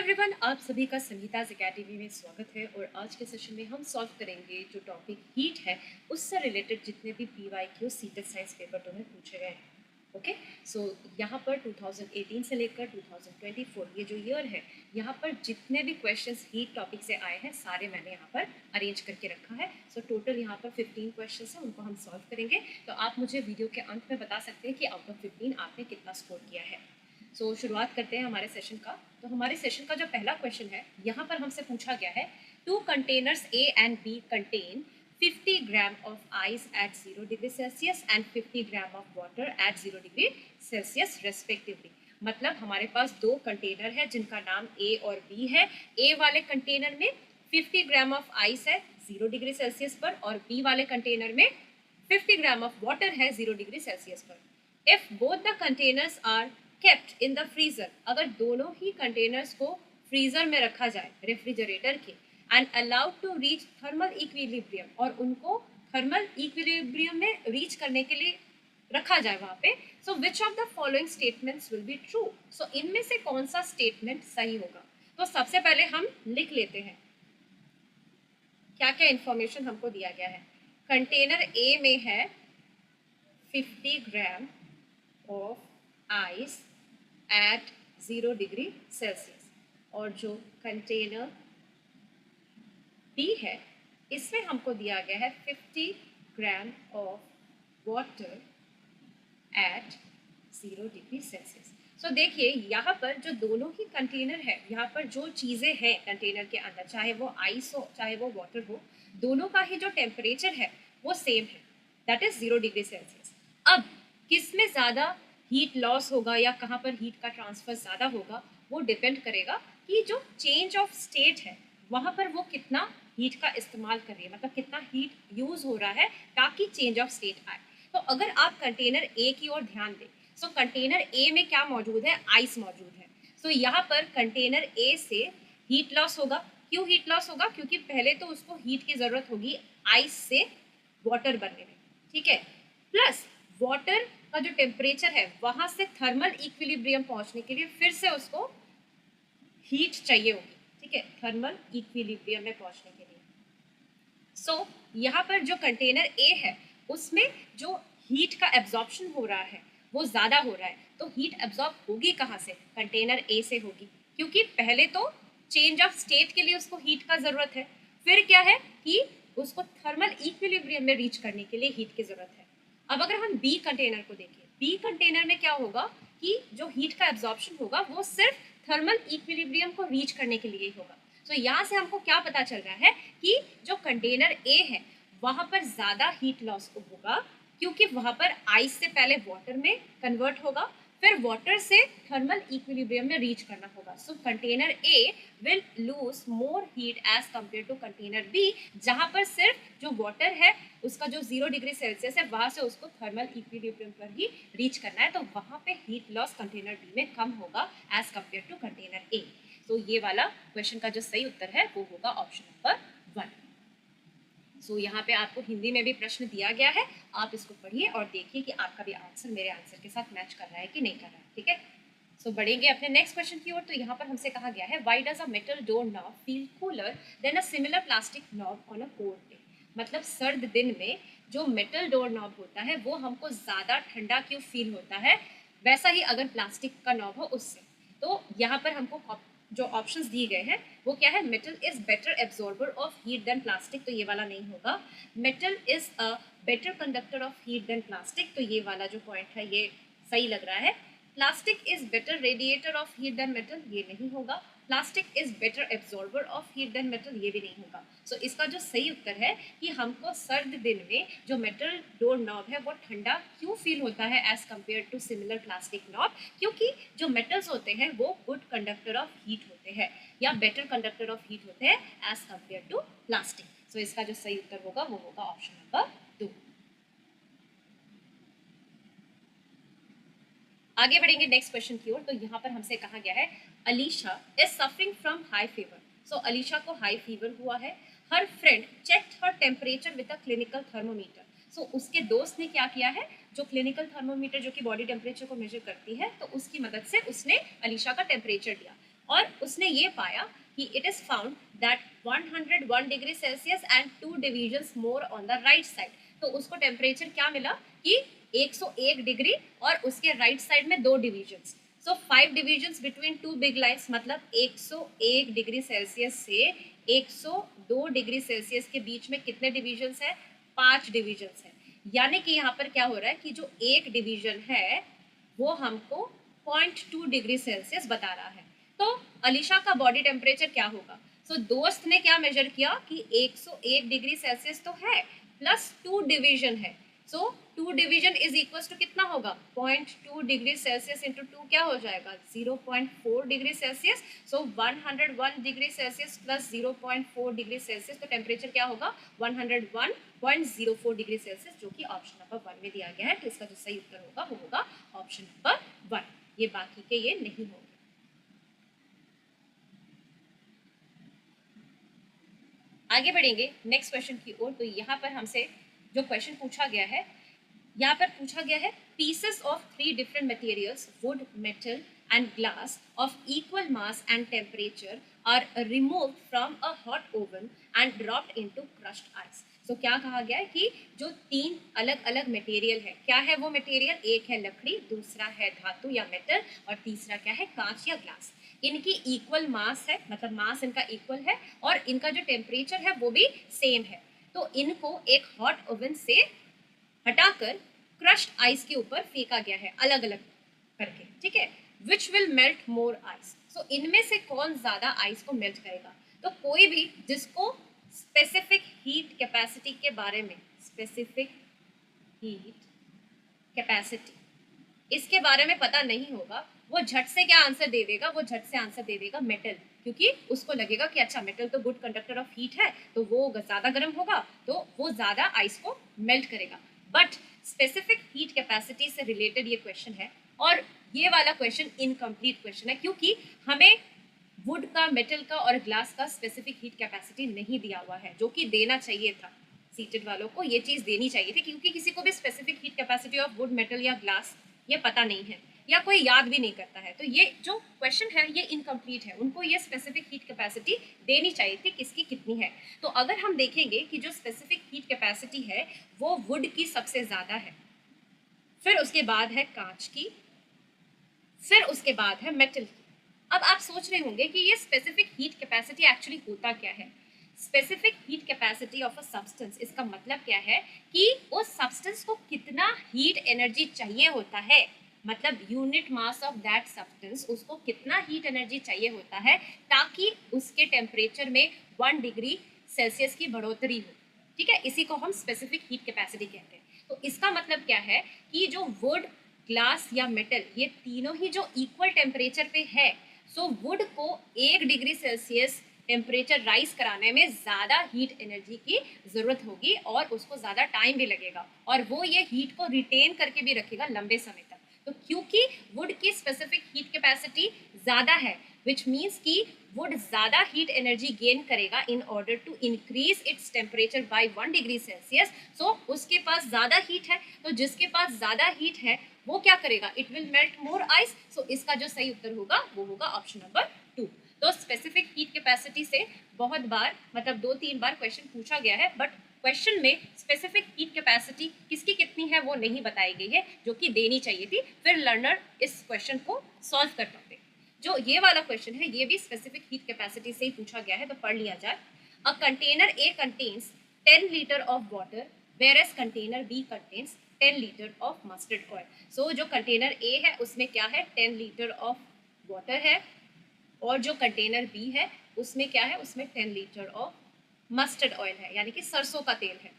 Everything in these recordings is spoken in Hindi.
एवरीवन, आप सभी का संगीताज एकेडमी में स्वागत है। और आज के सेशन में हम सॉल्व करेंगे जो टॉपिक हीट है उससे रिलेटेड जितने भी PYQ सीटेट साइंस पेपर तुम्हें पूछे गए हैं। ओके, सो यहाँ पर 2018 से लेकर 2024 ये जो ईयर है, यहाँ पर जितने भी क्वेश्चंस हीट टॉपिक से आए हैं सारे मैंने यहाँ पर अरेंज करके रखा है। सो टोटल यहाँ पर 15 क्वेश्चंस हैं, उनको हम सॉल्व करेंगे। तो आप मुझे वीडियो के अंत में बता सकते हैं कि आउट ऑफ 15 आपने कितना स्कोर किया है। सो शुरुआत करते हैं हमारे सेशन का। तो हमारे सेशन का जो पहला क्वेश्चन है, यहाँ पर हमसे पूछा गया है, 2 containers A and B contain 50 gram of ice eight 0 degree Celsius and 50 gram of water at 0 degree Celsius respectively. मतलब हमारे पास दो कंटेनर है जिनका नाम A और B है। A वाले कंटेनर में 50 ग्राम ऑफ आइस है 0 डिग्री सेल्सियस पर, और B वाले कंटेनर में 50 ग्राम ऑफ वाटर है 0 डिग्री सेल्सियस पर। If both the containers are kept in the freezer, अगर दोनों ही कंटेनर्स को फ्रीजर में रखा जाए रेफ्रिजरेटर के, and allowed to reach thermal equilibrium, और उनको थर्मल इक्विलिब्रियम में रीच करने के लिए रखा जाए वहां पे, so which of the following statements will be true. So इनमें से कौन सा स्टेटमेंट सही होगा। तो सबसे पहले हम लिख लेते हैं क्या क्या इंफॉर्मेशन हमको दिया गया है। कंटेनर A में है 50 gram of ice eight 0 degree Celsius, और जो कंटेनर B है इसमें हमको दिया गया है 50 gram of water at 0 degree Celsius. So देखिए यहाँ पर जो दोनों ही कंटेनर है, यहाँ पर जो चीज़ें हैं कंटेनर के अंदर, चाहे वो आइस हो चाहे वो वाटर हो, दोनों का ही जो टेम्परेचर है वो सेम है, दैट इज 0 डिग्री सेल्सियस। अब किस में ज़्यादा हीट लॉस होगा या कहाँ पर हीट का ट्रांसफर ज़्यादा होगा, वो डिपेंड करेगा कि जो चेंज ऑफ स्टेट है वहाँ पर वो कितना हीट का इस्तेमाल कर रही है, मतलब कितना हीट यूज़ हो रहा है ताकि चेंज ऑफ स्टेट आए। तो अगर आप कंटेनर A की ओर ध्यान दें, सो कंटेनर A में क्या मौजूद है, आइस मौजूद है। सो यहाँ पर कंटेनर A से हीट लॉस होगा। क्यों हीट लॉस होगा? क्योंकि पहले तो उसको हीट की ज़रूरत होगी आइस से वाटर बनने में, ठीक है। प्लस वाटर का जो टेम्परेचर है वहाँ से थर्मल इक्विलिब्रियम पहुँचने के लिए फिर से उसको हीट चाहिए होगी, ठीक है, थर्मल इक्विलिब्रियम में पहुँचने के लिए। सो यहाँ पर जो कंटेनर A है उसमें जो हीट का एब्जॉर्प्शन हो रहा है वो ज़्यादा हो रहा है। तो हीट एब्जॉर्ब होगी कहाँ से? कंटेनर A से होगी, क्योंकि पहले तो चेंज ऑफ स्टेट के लिए उसको हीट का ज़रूरत है, फिर क्या है कि उसको थर्मल इक्विलिब्रियम में रीच करने के लिए हीट की ज़रूरत है। अब अगर हम B कंटेनर को देखें, B कंटेनर में क्या होगा कि जो हीट का एब्जॉर्प्शन होगा वो सिर्फ थर्मल इक्विलिब्रियम को रीच करने के लिए ही होगा। तो यहाँ से हमको क्या पता चल रहा है कि जो कंटेनर A है वहाँ पर ज़्यादा हीट लॉस होगा, क्योंकि वहाँ पर आइस से पहले वाटर में कन्वर्ट होगा, फिर वाटर से थर्मल इक्विलिब्रियम में रीच करना होगा। So container A will lose more heat as compare to container B, जहाँ पर सिर्फ जो वाटर है उसका जो 0 डिग्री सेल्सियस है वहाँ से उसको थर्मल इक्विलिब्रियम पर ही रीच करना है। तो वहाँ पे हीट लॉस कंटेनर B में कम होगा as compare to container A। तो ये वाला क्वेश्चन का जो सही उत्तर है वो होगा ऑप्शन नंबर 1। सो यहाँ पे आपको हिंदी में भी प्रश्न दिया गया है, आप इसको पढ़िए और देखिए कि आपका भी आंसर मेरे आंसर के साथ मैच कर रहा है कि नहीं कर रहा है, ठीक है। सो बढ़ेंगे अपने नेक्स्ट क्वेश्चन की ओर। तो यहाँ पर हमसे कहा गया है, why does a metal door knob feel cooler than a similar plastic knob on a cold day. मतलब सर्द दिन में जो मेटल डोर नॉब होता है वो हमको ज़्यादा ठंडा क्यों फील होता है, वैसा ही अगर प्लास्टिक का नॉब हो उससे। तो यहाँ पर हमको जो ऑप्शंस दिए गए हैं वो क्या है, metal is better absorber of heat than plastic, तो ये वाला नहीं होगा। Metal is a better conductor of heat than plastic, तो ये वाला जो पॉइंट है ये सही लग रहा है। Plastic is better radiator of heat than metal, ये नहीं होगा। Plastic is better absorber of heat than metal, ये भी नहीं होगा। सो इसका जो सही उत्तर है कि हमको सर्द दिन में जो मेटल डोर नॉब है वो ठंडा क्यों फील होता है as compare to similar plastic knob, क्योंकि जो मेटल्स होते हैं वो गुड कंडक्टर ऑफ हीट होते हैं या बेटर कंडक्टर ऑफ हीट होते हैं एज कम्पेयर टू प्लास्टिक। सो इसका जो सही उत्तर होगा वो होगा ऑप्शन नंबर 2। आगे बढ़ेंगे नेक्स्ट क्वेश्चन की ओर। तो यहाँ पर हमसे कहा गया है, Alisha is suffering from high fever. So Alisha को हाई फीवर हुआ है। Her friend checked her temperature with a clinical thermometer. So उसके दोस्त ने क्या किया है, जो क्लिनिकल थर्मोमीटर जो कि बॉडी टेम्परेचर को मेजर करती है, तो उसकी मदद से उसने अलीशा का टेम्परेचर लिया। और उसने ये पाया कि it is found that 101 degree Celsius and 2 divisions more on the right side. तो उसको टेम्परेचर क्या मिला कि 101 डिग्री और उसके राइट साइड में 2 डिविजन्स। सो 5 डिविजन्स बिटवीन 2 बिग लाइन्स, मतलब 101 डिग्री सेल्सियस से 102 डिग्री सेल्सियस के बीच में कितने डिविजन्स है? 5 डिविजन्स है। यानी कि यहाँ पर क्या हो रहा है कि जो एक डिवीजन है वो हमको 0.2 डिग्री सेल्सियस बता रहा है। तो अलीशा का बॉडी टेम्परेचर क्या होगा? सो दोस्त ने क्या मेजर किया कि 101 डिग्री सेल्सियस तो है प्लस 2 डिवीजन है। सो 2 डिवीजन इज इक्वल टू कितना होगा? 0.2 डिग्री सेल्सियस इंटू 2 क्या हो जाएगा? 0.4 डिग्री सेल्सियस। सो 101 degree Celsius plus 0.4 degree Celsius, तो टेम्परेचर क्या होगा? 101.04 डिग्री सेल्सियस, जो कि ऑप्शन नंबर 1 में दिया गया है। तो इसका जो सही उत्तर होगा वो होगा ऑप्शन नंबर 1। ये बाकी के ये नहीं होंगे। आगे बढ़ेंगे नेक्स्ट क्वेश्चन की ओर। तो यहाँ पर हमसे जो क्वेश्चन पूछा गया है, यहाँ पर पूछा गया है pieces of 3 different materials wood, metal and glass of equal mass and temperature are removed from a hot oven and dropped into crushed ice. So क्या कहा गया है कि जो 3 अलग अलग मटेरियल है, क्या है वो मटेरियल? एक है लकड़ी, दूसरा है धातु या मेटल, और तीसरा क्या है? कांच या ग्लास। इनकी इक्वल मास है, मतलब मास इनका इक्वल है, और इनका जो टेम्परेचर है वो भी सेम है। तो इनको एक हॉट ओवन से हटाकर क्रश्ड आइस के ऊपर फेंका गया है अलग अलग करके, ठीक है। Which will melt more ice? So इनमें से कौन ज्यादा आइस को मेल्ट करेगा? तो कोई भी जिसको स्पेसिफिक हीट कैपेसिटी के बारे में, स्पेसिफिक हीट कैपेसिटी इसके बारे में पता नहीं होगा, वो झट से क्या आंसर दे देगा? वो झट से आंसर दे देगा मेटल, क्योंकि उसको लगेगा कि अच्छा मेटल तो गुड कंडक्टर ऑफ हीट है, तो वो ज्यादा गर्म होगा, तो वो ज्यादा आइस को मेल्ट करेगा। बट स्पेसिफिक हीट कैपेसिटी से रिलेटेड ये क्वेश्चन है, और ये वाला क्वेश्चन इनकम्प्लीट क्वेश्चन है, क्योंकि हमें वुड का, मेटल का और ग्लास का स्पेसिफिक हीट कैपेसिटी नहीं दिया हुआ है, जो कि देना चाहिए था। सीटेड वालों को ये चीज़ देनी चाहिए थी, क्योंकि किसी को भी specific heat capacity of would, metal या ग्लास ये पता नहीं है, या कोई याद भी नहीं करता है। तो ये जो क्वेश्चन है ये इनकम्प्लीट है, उनको ये स्पेसिफिक हीट कैपेसिटी देनी चाहिए थी, किसकी कितनी है। तो अगर हम देखेंगे कि जो स्पेसिफिक हीट कैपेसिटी है वो वुड की सबसे ज़्यादा है, फिर उसके बाद है कांच की, फिर उसके बाद है मेटल की। अब आप सोच रहे होंगे कि ये स्पेसिफिक हीट कैपेसिटी एक्चुअली होता क्या है? Specific heat capacity of a substance, इसका मतलब क्या है कि उस सब्सटेंस को कितना हीट एनर्जी चाहिए होता है, मतलब unit mass of that substance, उसको कितना हीट एनर्जी चाहिए होता है ताकि उसके टेम्परेचर में 1 डिग्री सेल्सियस की बढ़ोतरी हो, ठीक है। इसी को हम स्पेसिफिक हीट कैपेसिटी कहते हैं। तो इसका मतलब क्या है कि जो वुड, ग्लास या मेटल, ये तीनों ही जो इक्वल टेम्परेचर पे है, सो वुड को 1 डिग्री सेल्सियस टेम्परेचर राइज कराने में ज़्यादा हीट एनर्जी की ज़रूरत होगी, और उसको ज़्यादा टाइम भी लगेगा, और वो ये हीट को रिटेन करके भी रखेगा लंबे समय तक। तो क्योंकि वुड की स्पेसिफिक हीट कैपेसिटी ज़्यादा है, विच मीन्स कि वुड ज़्यादा हीट एनर्जी गेन करेगा in order to increase its temperature by 1 degree Celsius. So उसके पास ज़्यादा हीट है, तो जिसके पास ज़्यादा हीट है वो क्या करेगा? It will melt more ice. So इसका जो सही उत्तर होगा वो होगा ऑप्शन नंबर 2। तो स्पेसिफिक हीट कैपेसिटी से बहुत बार, मतलब 2-3 बार क्वेश्चन पूछा गया है, बट क्वेश्चन में स्पेसिफिक हीट कैपेसिटी किसकी कितनी है वो नहीं बताई गई है, जो कि देनी चाहिए थी, फिर लर्नर इस क्वेश्चन को सॉल्व कर पाते। जो ये वाला क्वेश्चन है ये भी स्पेसिफिक हीट कैपेसिटी से ही पूछा गया है, तो पढ़ लिया जाए। A container A contains 10 litre of water, whereas container B contains 10 litre of mustard oil. So जो कंटेनर ए है उसमें क्या है? 10 लीटर ऑफ वाटर है, और जो कंटेनर बी है उसमें क्या है? उसमें 10 लीटर ऑफ मस्टर्ड ऑयल है, यानी कि सरसों का तेल है,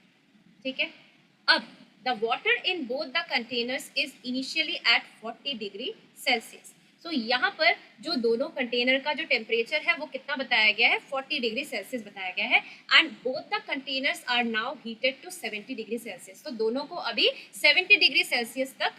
ठीक है। अब the water in both the containers is initially at 40 degree Celsius. So यहाँ पर जो दोनों कंटेनर का जो टेम्परेचर है वो कितना बताया गया है? 40 डिग्री सेल्सियस बताया गया है, and both the containers are now heated to 70 degree Celsius. तो दोनों को अभी 70 डिग्री सेल्सियस तक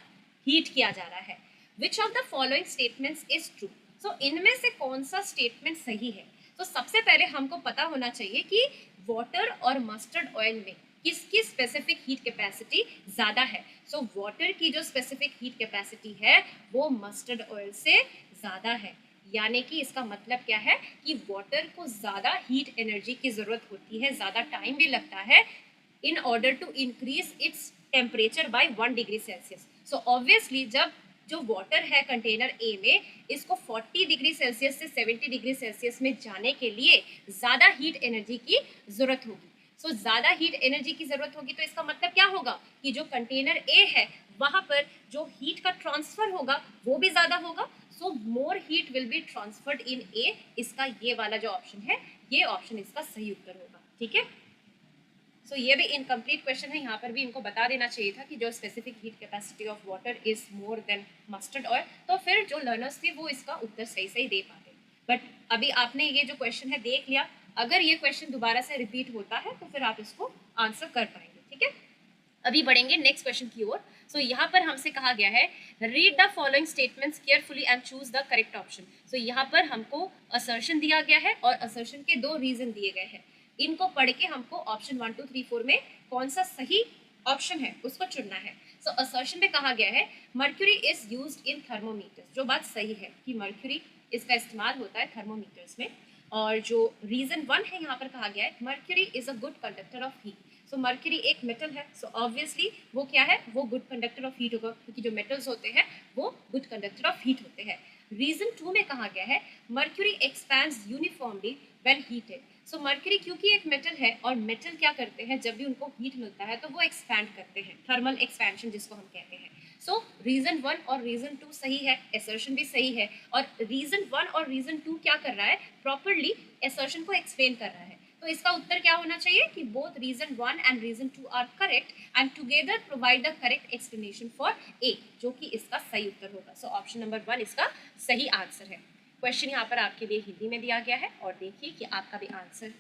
हीट किया जा रहा है। Which of the following statements is true? So इनमें से कौन सा स्टेटमेंट सही है? तो सबसे पहले हमको पता होना चाहिए कि वाटर और मस्टर्ड ऑयल में किसकी स्पेसिफिक हीट कैपेसिटी ज़्यादा है। सो वाटर की जो स्पेसिफिक हीट कैपेसिटी है वो मस्टर्ड ऑयल से ज़्यादा है। यानी कि इसका मतलब क्या है कि वाटर को ज़्यादा हीट एनर्जी की ज़रूरत होती है, ज़्यादा टाइम भी लगता है in order to increase its temperature by 1 degree Celsius. So obviously जब जो वाटर है कंटेनर ए में, इसको 40 डिग्री सेल्सियस से 70 डिग्री सेल्सियस में जाने के लिए ज़्यादा हीट एनर्जी की ज़रूरत होगी। सो ज़्यादा हीट एनर्जी की ज़रूरत होगी तो इसका मतलब क्या होगा कि जो कंटेनर ए है वहाँ पर जो हीट का ट्रांसफ़र होगा वो भी ज़्यादा होगा। So more heat will be transferred in A. इसका ये वाला जो ऑप्शन है, ये ऑप्शन इसका सही उत्तर होगा। ठीक है, सो ये भी इनकम्प्लीट क्वेश्चन है, यहाँ पर भी इनको बता देना चाहिए था कि जो specific heat capacity of water is more than mustard oil, तो फिर जो लर्नर्स थे वो इसका उत्तर सही सही दे पाते। बट अभी आपने ये जो क्वेश्चन है देख लिया, अगर ये क्वेश्चन दोबारा से रिपीट होता है तो फिर आप इसको आंसर कर पाएंगे। ठीक है, अभी बढ़ेंगे नेक्स्ट क्वेश्चन की ओर। सो यहाँ पर हमसे कहा गया है read the following statements carefully and choose the correct option. So यहाँ पर हमको असर्शन दिया गया है और असर्शन के दो रीजन दिए गए हैं। इनको पढ़ के हमको ऑप्शन 1 2 3 4 में कौन सा सही ऑप्शन है उसको चुनना है। सो असर्शन में कहा गया है mercury is used in thermometers. जो बात सही है कि मर्क्यूरी इसका इस्तेमाल होता है थर्मोमीटर्स में। और जो रीजन 1 है यहाँ पर कहा गया है mercury is a good conductor of heat. So mercury एक मेटल है, सो ऑब्वियसली वो क्या है, वो गुड कंडक्टर ऑफ हीट होगा, क्योंकि जो मेटल्स होते हैं वो गुड कंडक्टर ऑफ हीट होते हैं। रीजन 2 में कहा गया है mercury expands uniformly when heated. So mercury क्योंकि एक मेटल है और मेटल क्या करते हैं, जब भी उनको हीट मिलता है तो वो एक्सपैंड करते हैं, थर्मल एक्सपेंशन जिसको हम कहते हैं। सो रीजन 1 और रीजन 2 सही है, असर्शन भी सही है। और रीजन 1 और रीजन 2 क्या कर रहा है, प्रॉपरली असर्शन को एक्सप्लेन कर रहा है। तो इसका उत्तर क्या होना चाहिए कि both reason 1 and reason 2 are correct and together provide the correct explanation for A, जो कि इसका सही उत्तर होगा। सो ऑप्शन नंबर 1 इसका सही आंसर है। क्वेश्चन यहाँ पर आपके लिए हिंदी में दिया गया है और देखिए कि आपका भी आंसर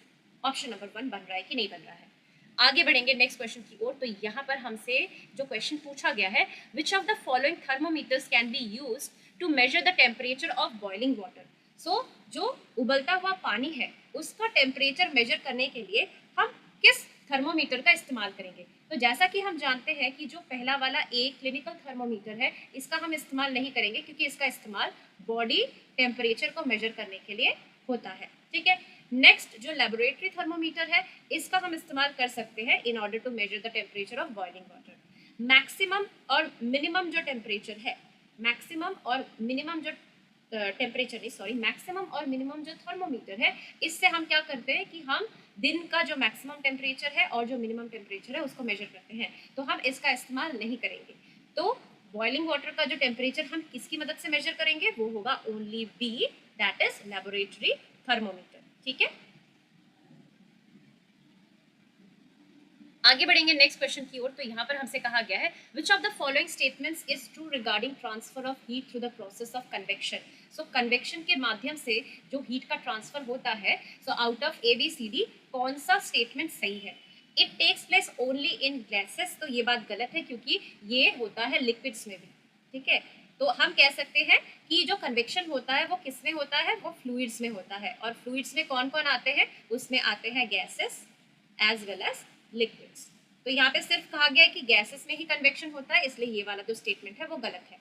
ऑप्शन नंबर 1 बन रहा है कि नहीं बन रहा है। आगे बढ़ेंगे नेक्स्ट क्वेश्चन की ओर। तो यहाँ पर हमसे जो क्वेश्चन पूछा गया है which of the following thermometers can be used to measure the temperature of boiling water. So जो उबलता हुआ पानी है उसका टेम्परेचर मेजर करने के लिए हम किस थर्मोमीटर का इस्तेमाल करेंगे। तो जैसा कि हम जानते हैं कि जो पहला वाला ए क्लिनिकल थर्मोमीटर है इसका हम इस्तेमाल नहीं करेंगे, क्योंकि इसका इस्तेमाल बॉडी टेम्परेचर को मेजर करने के लिए होता है। ठीक है, नेक्स्ट जो लेबोरेटरी थर्मोमीटर है इसका हम इस्तेमाल कर सकते हैं in order to measure the temperature of boiling water. Maximum और मिनिमम जो टेम्परेचर है, मैक्सिमम और मिनिमम जो टेम्परेचर नहीं सॉरी मैक्सिमम और मिनिमम जो थर्मोमीटर है, इससे हम क्या करते हैं कि हम दिन का जो मैक्सिमम टेम्परेचर है और जो मिनिमम टेम्परेचर है उसको मेजर करते हैं, तो हम इसका इस्तेमाल नहीं करेंगे। तो बॉइलिंग वाटर का जो टेम्परेचर हम किसकी मदद से मेजर करेंगे वो होगा only B, that is laboratory thermometer. ठीक है, आगे बढ़ेंगे नेक्स्ट क्वेश्चन की ओर। तो यहाँ पर हमसे कहा गया है which of the following statements is true regarding transfer of heat through the process of convection. So convection के माध्यम से जो हीट का ट्रांसफर होता है, so out of A B C D कौन सा स्टेटमेंट सही है। It takes place only in gases, तो ये बात गलत है क्योंकि ये होता है लिक्विड्स में भी। ठीक है, तो हम कह सकते हैं कि जो कन्वेक्शन होता है वो किस में होता है, वो फ्लूइड्स में होता है। और फ्लूइड्स में कौन कौन आते हैं, उसमें आते हैं gases as well as liquids. तो यहाँ पे सिर्फ कहा गया है कि गैसेस में ही कन्वेक्शन होता है, इसलिए ये वाला जो स्टेटमेंट है वो गलत है।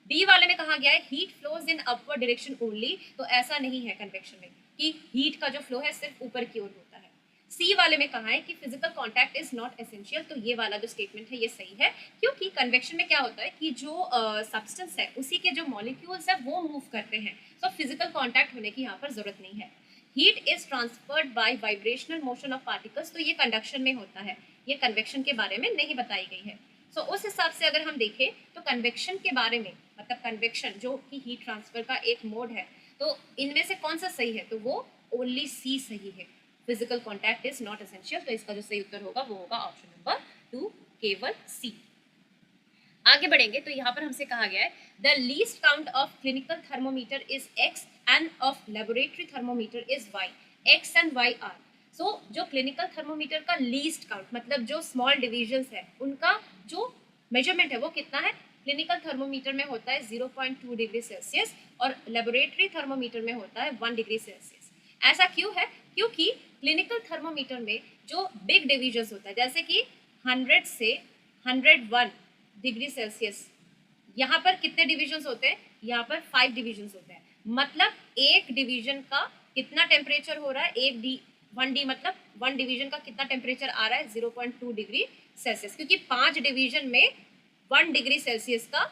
बी वाले में कहा गया है heat flows in upward direction only, तो ऐसा नहीं है कन्वेक्शन में कि हीट का जो फ्लो है सिर्फ ऊपर की ओर होता है। सी वाले में कहा है कि physical contact is not essential, तो ये वाला जो स्टेटमेंट है ये सही है, क्योंकि कन्वेक्शन में क्या होता है कि जो सब्सटेंस है उसी के जो मॉलिक्यूल्स है वो मूव करते हैं, तो फिजिकल कांटेक्ट होने की यहाँ पर जरूरत नहीं है। Heat is transferred by vibrational motion of particles, तो ये कंडक्शन में होता है, ये कन्वेक्शन के बारे में नहीं बताई गई है। सो उस हिसाब से अगर हम देखें तो कन्वेक्शन के बारे में, मतलब कन्वेक्शन जो कि हीट ट्रांसफर का एक मोड है, तो इनमें से कौन सा सही है, तो वो ओनली सी सही है, physical contact is not essential. तो इसका जो सही उत्तर होगा वो होगा ऑप्शन नंबर 2, केवल सी। आगे बढ़ेंगे तो यहाँ पर हमसे कहा गया है the least count of clinical thermometer is X and of laboratory thermometer is Y. X and Y are, so जो क्लिनिकल थर्मोमीटर का लीस्ट काउंट मतलब जो स्मॉल डिविजन्स है उनका जो मेजरमेंट है वो कितना है, क्लिनिकल थर्मोमीटर में होता है 0.2 डिग्री सेल्सियस और लेबोरेटरी थर्मोमीटर में होता है 1 डिग्री सेल्सियस। ऐसा क्यों है, क्योंकि क्लिनिकल थर्मोमीटर में जो बिग डिविजन्स होता है जैसे कि 100 से 101 डिग्री सेल्सियस, यहाँ पर कितने डिविजन्स होते हैं, यहाँ पर 5 डिविजन्स होते हैं। मतलब एक डिवीजन का कितना टेम्परेचर हो रहा है, 1D मतलब 1 डिवीजन का कितना टेम्परेचर आ रहा है, 0.2 डिग्री सेल्सियस, क्योंकि 5 डिवीजन में 1 डिग्री सेल्सियस का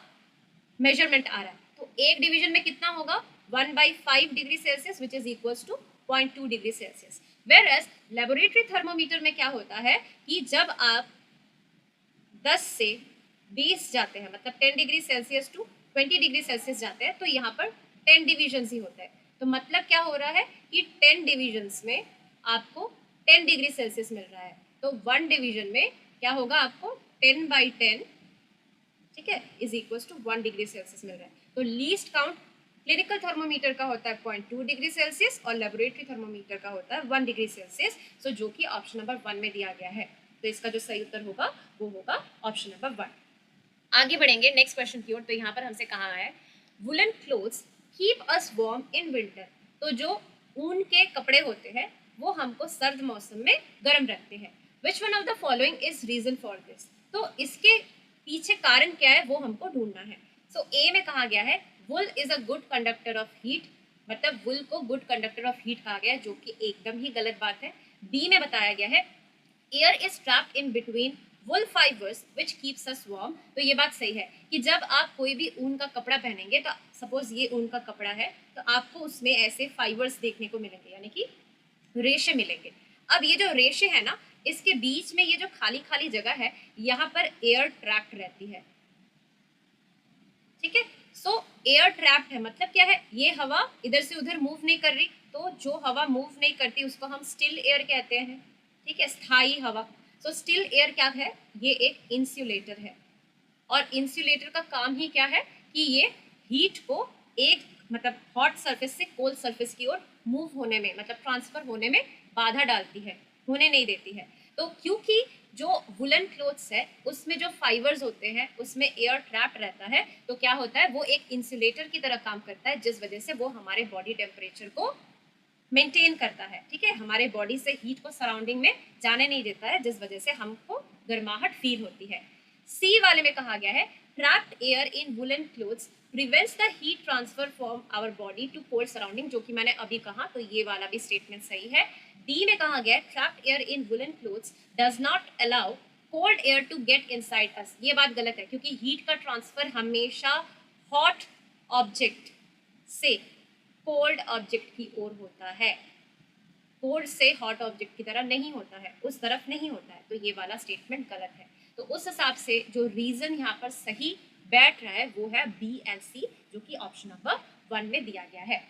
मेजरमेंट आ रहा है। तो एक डिवीजन में कितना होगा, 1/5 degree Celsius which is equals to 0.2 degree Celsius. Whereas laboratory thermometer में क्या होता है कि जब आप 10 से 20 जाते हैं, मतलब 10 degree Celsius to 20 degree Celsius जाते हैं, तो यहाँ पर 10 डिविजन्स ही होता है। तो मतलब क्या हो रहा है कि 10 डिविजन्स में आपको 10 डिग्री सेल्सियस मिल रहा है। तो 1 डिवीजन में क्या होगा, आपको 10/10, ठीक है, is equal to 1 degree Celsius मिल रहा है। तो लीस्ट काउंट क्लिनिकल थर्मोमीटर का होता है 0.2 डिग्री सेल्सियस और लेबोरेटरी थर्मोमीटर का होता है 1 डिग्री सेल्सियस। सो जो कि ऑप्शन नंबर 1 में दिया गया है। तो इसका जो सही उत्तर होगा वो होगा ऑप्शन नंबर 1। आगे बढ़ेंगे नेक्स्ट क्वेश्चन की ओर। तो यहाँ पर हमसे कहा है woollen clothes keep us warm in winter. तो जो ऊन के कपड़े होते हैं वो हमको सर्द मौसम में गर्म रखते हैं। Which one of the following is reason for this. तो इसके पीछे कारण क्या है वो हमको ढूंढना है। सो ए में कहा गया है wool is a good conductor of heat, मतलब वुल को गुड कंडक्टर ऑफ हीट कहा गया है, जो कि एकदम ही गलत बात है। बी में बताया गया है air is trapped in between wool fibres which keeps us warm. तो ये बात सही है कि जब आप कोई भी ऊन का कपड़ा पहनेंगे, तो सपोज ये ऊन का कपड़ा है, तो आपको उसमें ऐसे फाइबर्स देखने को मिलेंगे, यानी कि रेशे मिलेंगे। अब ये जो रेशे है ना, इसके बीच में ये जो खाली खाली जगह है, यहाँ पर एयर ट्रैप्ड रहती है, ठीक है। सो एयर ट्रैप्ड है मतलब क्या है, ये हवा इधर से उधर मूव नहीं कर रही। तो जो हवा मूव नहीं करती उसको हम स्टिल एयर कहते हैं, ठीक है, स्थायी हवा। सो स्टिल एयर क्या है, ये एक इंसुलेटर है। और इंसुलेटर का काम ही क्या है कि ये हीट को एक मतलब हॉट सरफेस से कोल्ड सरफेस की ओर मूव होने में, मतलब ट्रांसफर होने में बाधा डालती है, होने नहीं देती है। तो क्योंकि जो वुलन क्लोथ्स है उसमें जो फाइबर्स होते हैं उसमें एयर ट्रैप रहता है, तो क्या होता है वो एक इंसुलेटर की तरह काम करता है, जिस वजह से वो हमारे बॉडी टेम्परेचर को मेंटेन करता है, ठीक है, हमारे बॉडी से हीट को सराउंडिंग में जाने नहीं देता है, जिस वजह से हमको गर्माहट फील होती है। सी वाले में कहा गया है trapped air in woollen clothes prevents the heat transfer from our body to cold surrounding, जो कि मैंने अभी कहा, तो ये वाला भी स्टेटमेंट सही है। डी में कहा गया trapped air in woollen clothes does not allow cold air to get inside us. ये बात गलत है, क्योंकि हीट का ट्रांसफर हमेशा हॉट ऑब्जेक्ट से कोल्ड ऑब्जेक्ट की ओर होता है, कोल्ड से हॉट ऑब्जेक्ट की तरह नहीं होता है, उस तरफ नहीं होता है। तो ये वाला स्टेटमेंट गलत है। तो उस हिसाब से जो रीजन यहाँ पर सही बैठ रहा है वो है बी एंड सी, जो कि ऑप्शन नंबर 1 में दिया गया है।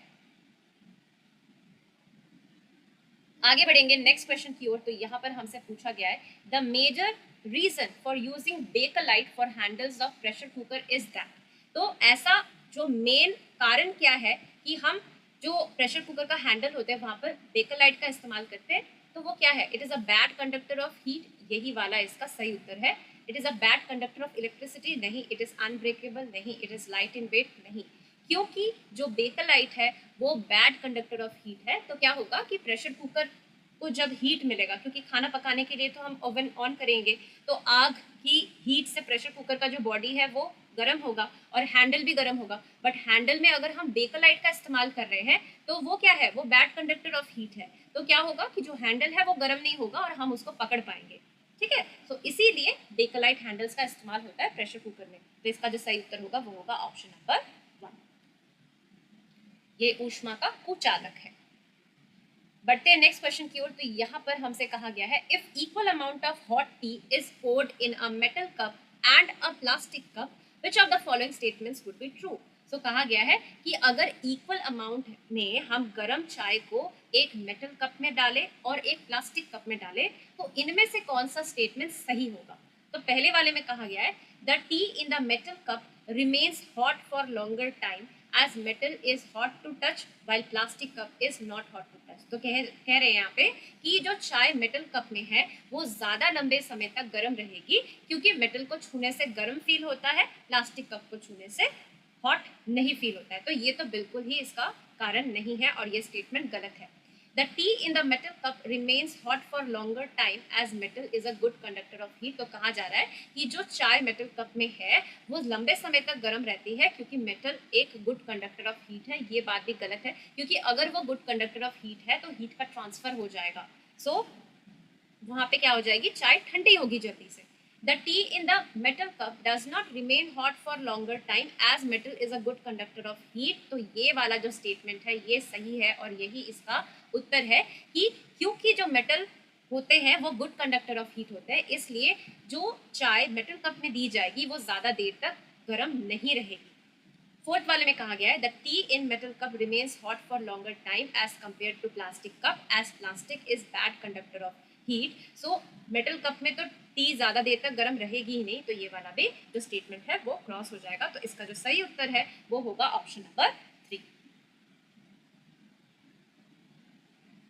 आगे बढ़ेंगे नेक्स्ट क्वेश्चन की ओर। तो यहाँ पर हमसे पूछा गया है the major reason for using Bakelite for handles of pressure cooker is that. तो ऐसा जो मेन कारण क्या है कि हम जो प्रेशर कुकर का हैंडल होता है वहां पर बेकलाइट का इस्तेमाल करते हैं, तो वो क्या है, it is a bad conductor of heat, यही वाला इसका सही उत्तर है। It is a bad conductor of electricity नहीं, इट इज अनब्रेकेबल नहीं, it is light in weight नहीं, क्योंकि जो बेकलाइट है वो बैड कंडक्टर ऑफ हीट है। तो क्या होगा कि प्रेशर कुकर को जब हीट मिलेगा, क्योंकि खाना पकाने के लिए तो हम ओवन ऑन करेंगे, तो आग की हीट से प्रेशर कुकर का जो बॉडी है वो गर्म होगा और हैंडल भी गर्म होगा। बट हैंडल में अगर हम बेकलाइट का इस्तेमाल कर रहे हैं तो वो क्या है, वो बैड कंडक्टर ऑफ हीट है। तो क्या होगा कि जो हैंडल है वो गर्म नहीं होगा और हम उसको पकड़ पाएंगे, ठीक है। तो इसीलिए बेकलाइट हैंडल्स का इस्तेमाल होता है प्रेशर कुकर में। तो इसका जो सही उत्तर होगा वो होगा ऑप्शन नंबर 1। ये ऊष्मा का कुचालक है। बढ़ते हैं नेक्स्ट क्वेश्चन की ओर। तो यहाँ पर हमसे कहा गया है if equal amount of hot tea is poured in a metal cup and a plastic cup which of the following statements would be true. So कहा गया है कि अगर इक्वल अमाउंट में हम गर्म चाय को एक मेटल कप में डालें और एक प्लास्टिक कप में डालें, तो इनमें से कौन सा स्टेटमेंट सही होगा। तो पहले वाले में कहा गया है the tea in the metal cup remains hot for longer time as metal is hot to touch while plastic cup is not hot to touch। तो कह रहे हैं यहाँ पे कि जो चाय मेटल कप में है वो ज्यादा लंबे समय तक गर्म रहेगी, क्योंकि मेटल को छूने से गर्म फील होता है, प्लास्टिक कप को छूने से हॉट नहीं फील होता है। तो ये तो बिल्कुल ही इसका कारण नहीं है और ये स्टेटमेंट गलत है। The tea in the metal cup remains hot for longer time as metal is a good conductor of heat. तो कहा जा रहा है कि जो चाय मेटल कप में है वो लंबे समय तक गर्म रहती है क्योंकि मेटल एक गुड कंडक्टर ऑफ हीट है। ये बात भी गलत है, क्योंकि अगर वो गुड कंडक्टर ऑफ हीट है तो हीट का ट्रांसफर हो जाएगा। सो वहां पे क्या हो जाएगी, चाय ठंडी होगी जल्दी से। The tea in the metal cup does not remain hot for longer time as metal is a good conductor of heat. तो ये वाला जो स्टेटमेंट है ये सही है और यही इसका उत्तर है कि क्योंकि जो मेटल होते हैं वो गुड कंडक्टर ऑफ हीट होते हैं, इसलिए जो चाय मेटल कप में दी जाएगी वो ज्यादा देर तक गर्म नहीं रहेगी। फोर्थ वाले में कहा गया है the tea in metal cup remains hot for longer time as compare to plastic cup as plastic is bad conductor of heat. So metal cup में तो टी ज्यादा देर तक गर्म रहेगी ही नहीं, तो ये वाला भी जो स्टेटमेंट है वो क्रॉस हो जाएगा। तो इसका जो सही उत्तर है वो होगा ऑप्शन नंबर 3।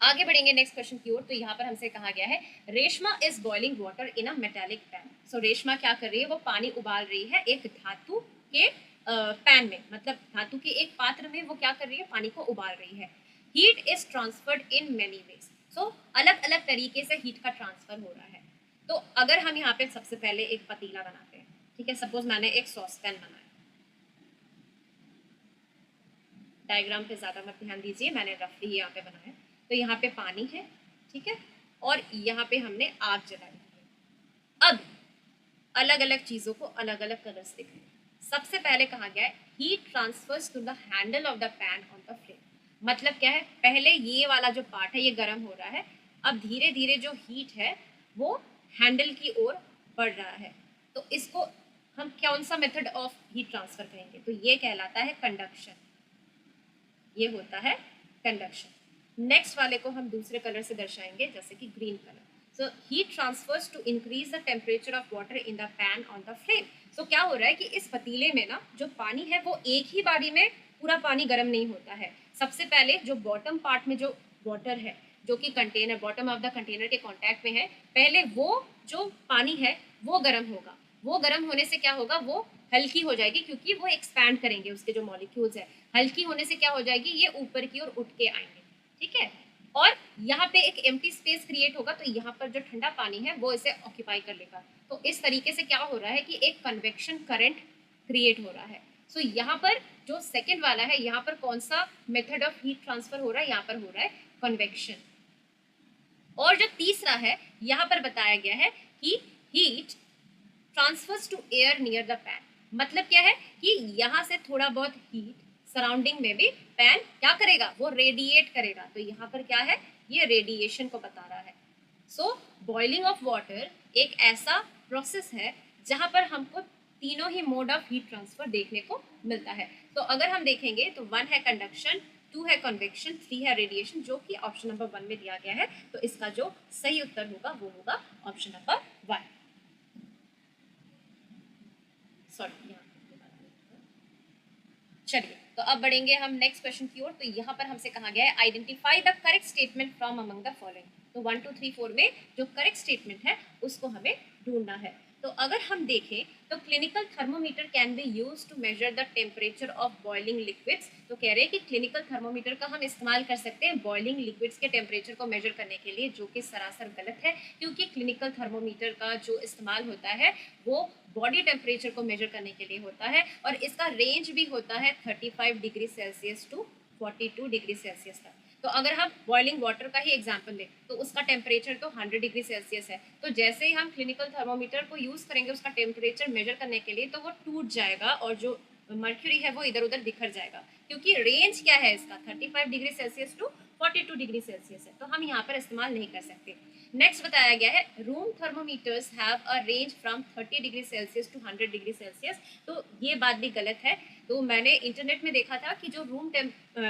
आगे बढ़ेंगे नेक्स्ट क्वेश्चन की ओर। तो यहाँ पर हमसे कहा गया है Reshma is boiling water in a metallic pan. So Reshma क्या कर रही है, वो पानी उबाल रही है एक धातु के पैन में, मतलब धातु के एक पात्र में वो क्या कर रही है, पानी को उबाल रही है। Heat is transferred in many ways. So अलग अलग तरीके से हीट का ट्रांसफर हो रहा है। तो अगर हम यहाँ पे सबसे पहले एक पतीला बनाते हैं, ठीक है, सपोज मैंने एक सॉस पैन बनाया, डायग्राम पे ज्यादा मत ध्यान दीजिए, मैंने रफली यहाँ पे बनाया। तो यहाँ पे पानी है, ठीक है, और यहाँ पे हमने आग जलाई है। अब अलग अलग चीजों को अलग अलग कलर्स दिख रहे हैं। सबसे पहले कहा गया है heat transfers to the handle of the pan on the flame. मतलब क्या है, पहले ये वाला जो पार्ट है ये गर्म हो रहा है, अब धीरे धीरे जो हीट है वो हैंडल की ओर बढ़ रहा है। तो इसको हम कौन सा मेथड ऑफ हीट ट्रांसफर कहेंगे, तो ये कहलाता है कंडक्शन, ये होता है कंडक्शन। नेक्स्ट वाले को हम दूसरे कलर से दर्शाएंगे, जैसे कि green colour. So heat transfers to increase the temperature of water in the pan on the flame. So क्या हो रहा है कि इस पतीले में ना जो पानी है वो एक ही बारी में पूरा पानी गर्म नहीं होता है। सबसे पहले जो बॉटम पार्ट में जो वाटर है, जो कि container bottom of the container के कांटेक्ट में है, पहले वो जो पानी है वो गर्म होगा। वो गर्म होने से क्या होगा, वो हल्की हो जाएगी, क्योंकि वो एक्सपैंड करेंगे, उसके जो मॉलिक्यूल्स है हल्की होने से क्या हो जाएगी, ये ऊपर की ओर उठ के आएंगे, ठीक है। और यहाँ पे एक एम्प्टी स्पेस क्रिएट होगा, तो यहाँ पर जो ठंडा पानी है वो इसे ऑक्यूपाई कर लेगा। तो इस तरीके से क्या हो रहा है कि एक कन्वेक्शन करंट क्रिएट हो रहा है। सो यहाँ पर जो सेकंड वाला है, यहाँ पर कौन सा मेथड ऑफ हीट ट्रांसफर हो रहा है, यहाँ पर हो रहा है कन्वेक्शन। और जो तीसरा है यहाँ पर बताया गया है कि heat transfers to air near the pan. मतलब क्या है कि यहाँ से थोड़ा बहुत हीट सराउंडिंग में भी पैन क्या करेगा, वो रेडिएट करेगा। तो यहाँ पर क्या है, ये रेडिएशन को बता रहा है। सो बॉइलिंग ऑफ वाटर एक ऐसा प्रोसेस है जहाँ पर हमको तीनों ही मोड ऑफ हीट ट्रांसफर देखने को मिलता है। तो अगर हम देखेंगे तो 1 है कंडक्शन, 2 है कन्वेक्शन, 3 है रेडिएशन, जो कि ऑप्शन नंबर 1 में दिया गया है। तो इसका जो सही उत्तर होगा वो होगा ऑप्शन नंबर 1। सॉरी, चलिए तो अब बढ़ेंगे हम नेक्स्ट क्वेश्चन की ओर। तो यहाँ पर हमसे कहा गया है identify the correct statement from among the following. तो 1 2 3 4 में जो करेक्ट स्टेटमेंट है उसको हमें ढूंढना है। तो अगर हम देखें तो clinical thermometer can be use to measure the temperature of boiling liquids. तो कह रहे हैं कि क्लिनिकल थर्मोमीटर का हम इस्तेमाल कर सकते हैं बॉइलिंग लिक्विड्स के टेम्परेचर को मेजर करने के लिए, जो कि सरासर गलत है, क्योंकि क्लिनिकल थर्मोमीटर का जो इस्तेमाल होता है वो बॉडी टेम्परेचर को मेजर करने के लिए होता है, और इसका रेंज भी होता है 35 degree Celsius to 42 degree Celsius तक। तो अगर हम बॉइलिंग वाटर का ही एग्जांपल लें तो उसका टेम्परेचर तो 100 डिग्री सेल्सियस है। तो जैसे ही हम क्लिनिकल थर्मोमीटर को यूज़ करेंगे उसका टेम्परेचर मेजर करने के लिए, तो वो टूट जाएगा और जो मर्क्यूरी है वो इधर उधर बिखर जाएगा, क्योंकि रेंज क्या है इसका 35 degree Celsius to 42 degree Celsius है। तो हम यहाँ पर इस्तेमाल नहीं कर सकते। नेक्स्ट बताया गया है room thermometers have a range from 30 degree Celsius to 100 degree Celsius. तो ये बात भी गलत है। तो मैंने इंटरनेट में देखा था कि जो रूम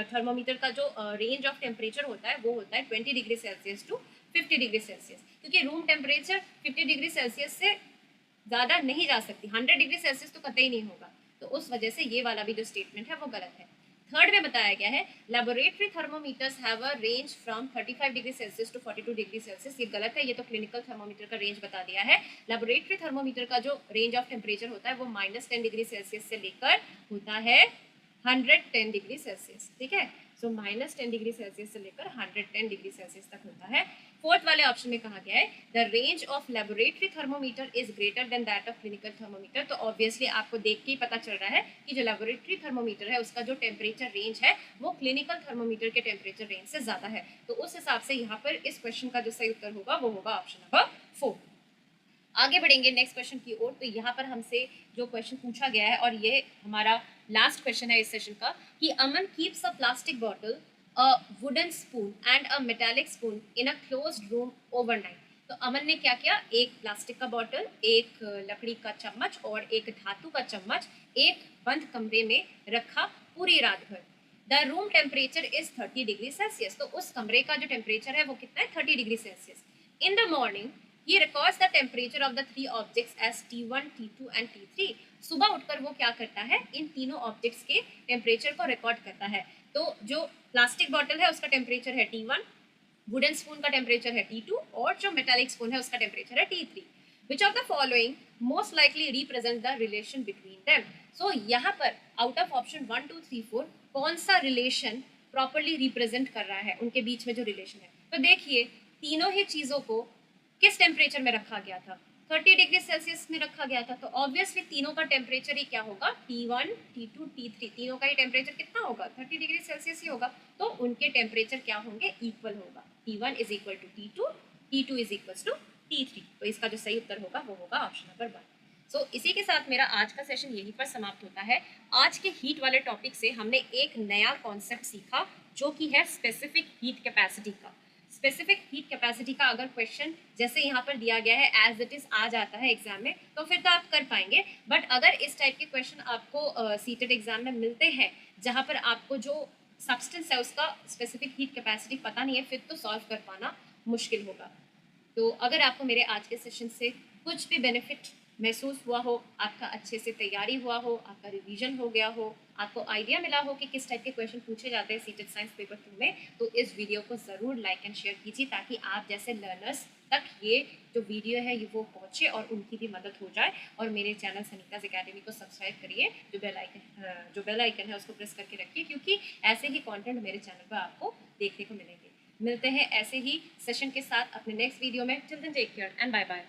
थर्मोमीटर का जो रेंज ऑफ टेम्परेचर होता है वो होता है 20 degree Celsius to 50 degree Celsius, क्योंकि रूम टेम्परेचर 50 डिग्री सेल्सियस से ज़्यादा नहीं जा सकती, 100 डिग्री सेल्सियस तो कतई नहीं होगा। तो उस वजह से ये वाला भी जो स्टेटमेंट है वो गलत है। थर्ड में बताया गया है laboratory thermometers have a range from 35 degree Celsius to 42 degree Celsius. ये गलत है, ये तो क्लिनिकल थर्मोमीटर का रेंज बता दिया है। लेबोरेटरी थर्मोमीटर का जो रेंज ऑफ टेम्परेचर होता है वो -10 डिग्री सेल्सियस से लेकर होता है 110 डिग्री सेल्सियस, ठीक है। सो -10 डिग्री सेल्सियस से लेकर 110 डिग्री सेल्सियस तक होता है। फोर्थ वाले ऑप्शन में कहा गया है the range of laboratory thermometer is greater than that of clinical thermometer. तो ऑब्वियसली आपको देख के ही पता चल रहा है कि जो लेबोरेटरी थर्मोमीटर है उसका जो टेम्परेचर रेंज है वो क्लिनिकल थर्मोमीटर के टेम्परेचर रेंज से ज़्यादा है। तो उस हिसाब से यहाँ पर इस क्वेश्चन का जो सही उत्तर होगा वो होगा ऑप्शन नंबर 4। आगे बढ़ेंगे नेक्स्ट क्वेश्चन की ओर। तो यहाँ पर हमसे जो क्वेश्चन पूछा गया है और ये हमारा लास्ट क्वेश्चन है इस सेशन का कि Aman keeps a plastic bottle, a wooden spoon and a metallic spoon in a closed room overnight. तो अमन ने क्या किया, एक प्लास्टिक का बॉटल, एक लकड़ी का चम्मच और एक धातु का चम्मच एक बंद कमरे में रखा पूरी रात भर। The room temperature is 30 degree Celsius. तो उस कमरे का जो टेम्परेचर है वो कितना है, 30 degree Celsius. In the morning he records the temperature of the three objects as T1, T2 and T3। सुबह उठकर वो क्या करता है, इन तीनों ऑब्जेक्ट्स के टेम्परेचर को रिकॉर्ड करता है। तो जो प्लास्टिक बॉटल है उसका टेम्परेचर है T1, वुडन स्पून का टेम्परेचर है T2 और जो मेटालिक स्पून है उसका टेम्परेचर है T3। Which of the following most likely represent the relation between them. So यहाँ पर आउट ऑफ ऑप्शन 1, 2, 3, 4 कौन सा रिलेशन प्रॉपरली रिप्रेजेंट कर रहा है, उनके बीच में जो रिलेशन है। तो देखिए तीनों ही चीज़ों को किस टेम्परेचर में रखा गया था, 30 डिग्री सेल्सियस में रखा गया था। तो ऑब्वियसली तीनों का टेम्परेचर ही क्या होगा, T1, T2, T3, तीनों का ही टेम्परेचर कितना होगा, 30 डिग्री सेल्सियस ही होगा। तो उनके टेम्परेचर क्या होंगे, इक्वल होगा। T1 is equal to T2, T2 is equal to T3। तो इसका जो सही उत्तर होगा वो होगा ऑप्शन नंबर 1। सो इसी के साथ मेरा आज का सेशन यहीं पर समाप्त होता है। आज के हीट वाले टॉपिक से हमने एक नया कॉन्सेप्ट सीखा जो कि है स्पेसिफिक हीट कैपेसिटी का। स्पेसिफिक हीट कैपेसिटी का अगर क्वेश्चन जैसे यहाँ पर दिया गया है एज इट इज आ जाता है एग्जाम में तो फिर तो आप कर पाएंगे। बट अगर इस टाइप के क्वेश्चन आपको सीटेड एग्जाम में मिलते हैं जहाँ पर आपको जो सब्सटेंस है उसका स्पेसिफिक हीट कैपेसिटी पता नहीं है, फिर तो सॉल्व कर पाना मुश्किल होगा। तो अगर आपको मेरे आज के सेशन से कुछ भी बेनिफिट महसूस हुआ हो, आपका अच्छे से तैयारी हुआ हो, आपका रिवीजन हो गया हो, आपको आइडिया मिला हो कि किस टाइप के क्वेश्चन पूछे जाते हैं सीटेड साइंस पेपर 2 में, तो इस वीडियो को ज़रूर लाइक एंड शेयर कीजिए ताकि आप जैसे लर्नर्स तक ये जो वीडियो है ये वो पहुँचे और उनकी भी मदद हो जाए। और मेरे चैनल सनीताज अकेडमी को सब्सक्राइब करिए, जो बेल आइकन है उसको प्रेस करके रखिए क्योंकि ऐसे ही कॉन्टेंट मेरे चैनल पर आपको देखने को मिलेंगे। मिलते हैं ऐसे ही सेशन के साथ अपने नेक्स्ट वीडियो में। Till then take care and bye bye.